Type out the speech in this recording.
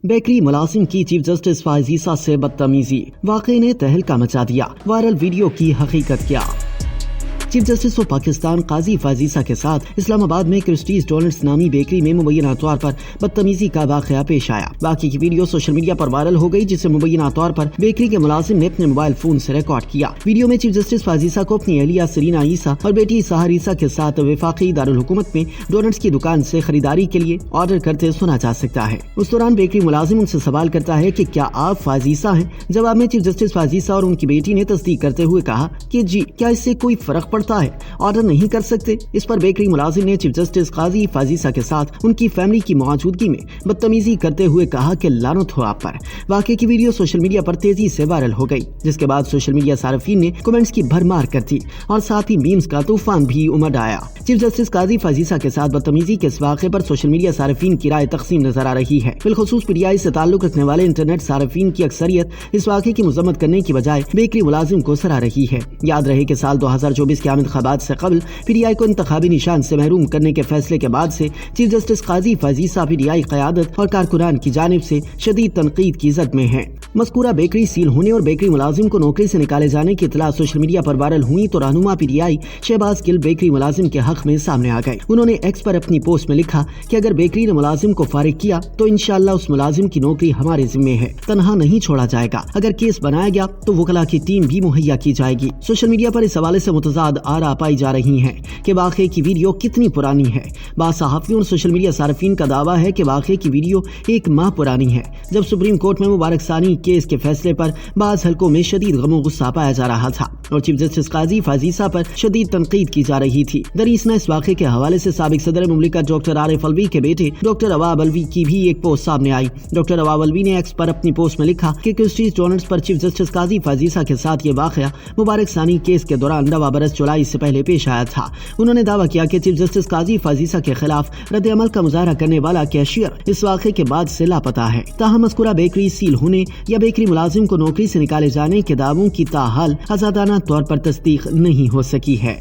Bakery ملازم کی chief justice فائزیسا سے بدتمیزی، واقعے نے تہلکہ مچا دیا، وائرل ویڈیو کی حقیقت کیا؟ چیف جسٹس آف پاکستان قاضی فائزیسا کے ساتھ اسلام آباد میں کرسٹیز ڈونٹس نامی بیکری میں مبینہ طور پر بدتمیزی کا واقعہ پیش آیا۔ باقی کی ویڈیو سوشل میڈیا پر وائرل ہو گئی، جسے مبینہ طور پر بیکری کے ملازم نے اپنے موبائل فون سے ریکارڈ کیا۔ ویڈیو میں چیف جسٹس فائزیسا کو اپنی اہلیہ سرینا عیسیٰ اور بیٹی سحر عیسیٰ کے ساتھ وفاقی دارالحکومت میں ڈونٹس کی دکان سے خریداری کے لیے آرڈر کرتے سنا جا سکتا ہے۔ اس دوران بیکری ملازم ان سے سوال کرتا ہے کہ کیا آپ فائزیسا ہیں؟ جواب میں چیف جسٹس فائزیسا اور ان کی بیٹی نے تصدیق کرتے ہوئے کہا کہ جی، کیا اس سے کوئی فرق پڑتا ہے؟ آرڈر نہیں کر سکتے؟ اس پر بیکری ملازم نے چیف جسٹس قاضی فائزیسا کے ساتھ ان کی فیملی کی موجودگی میں بدتمیزی کرتے ہوئے کہا کہ لعنت ہو آپ پر۔ واقعے کی ویڈیو سوشل میڈیا پر تیزی سے وائرل ہو گئی، جس کے بعد سوشل میڈیا صارفین نے کمنٹس کی بھرمار کر دی اور ساتھ ہی میمز کا طوفان بھی امڈ آیا۔ چیف جسٹس قاضی فائزیسا کے ساتھ بدتمیزی کے اس واقعے پر سوشل میڈیا صارفین کی رائے تقسیم نظر آ رہی ہے۔ بالخصوص پی ٹی آئی سے تعلق رکھنے والے انٹرنیٹ صارفین کی اکثریت اس واقعے کی مذمت کرنے کی بجائے بیکری ملازم کو سراہ رہی ہے۔ یاد رہے کہ سال 2024 کے عام انتخابات سے قبل پی ٹی آئی کو انتخابی نشان سے محروم کرنے کے فیصلے کے بعد سے چیف جسٹس قاضی فائزیسا پی ٹی آئی قیادت اور کارکنان کی جانب سے شدید تنقید کی زد میں ہیں۔ مذکورہ بیکری سیل ہونے اور بیکری ملازم کو نوکری سے نکالے جانے کی اطلاع سوشل میڈیا پر وائرل ہوئی تو رہنما P T I Shahbaz Gill bakery ملازم کے حق میں سامنے آ گئے۔ انہوں نے ایکس پر اپنی پوسٹ میں لکھا کہ اگر بیکری نے ملازم کو فارغ کیا تو انشاءاللہ اس ملازم کی نوکری ہمارے ذمے ہے، تنہا نہیں چھوڑا جائے گا۔ اگر کیس بنایا گیا تو وکلاء کی ٹیم بھی مہیا کی جائے گی۔ سوشل میڈیا پر اس حوالے سے متضاد آراء پائی جا رہی ہیں کہ واقعے کی ویڈیو کتنی پرانی ہے۔ بعض صحافیوں اور سوشل میڈیا صارفین کا دعویٰ ہے کہ واقعے کی ویڈیو 1 ماہ پرانی ہے، جب سپریم کورٹ میں مبارک ثانی کیس کے فیصلے پر بعض حلقوں میں شدید غم و غصہ پایا جا رہا تھا اور چیف جسٹس قاضی فائزیسا پر شدید تنقید کی جا رہی تھی۔ دریسنا اس واقعے کے حوالے سے سابق صدر مملکت ڈاکٹر عارف الوی کے بیٹے ڈاکٹر عواب الوی کی بھی ایک پوسٹ سامنے آئی۔ ڈاکٹر عواب الوی نے ایکس پر اپنی پوسٹ میں لکھا کہ کرسٹیز ڈونٹس پر چیف جسٹس قاضی فائزیسا کے ساتھ یہ واقعہ مبارک ثانی کیس کے دوران 9 برس جولائی سے پہلے پیش آیا تھا۔ انہوں نے دعویٰ کیا کہ چیف جسٹس قاضی فائزیسا کے خلاف رد عمل کا مظاہرہ کرنے والا کیشیئر اس واقعے کے بعد سے لاپتہ ہے۔ تاہم مذکورہ بیکری سیل ہونے یا بیکری ملازم کو نوکری سے نکالے جانے کے دعووں کی تاحال آزادانہ طور پر تصدیق نہیں ہو سکی ہے۔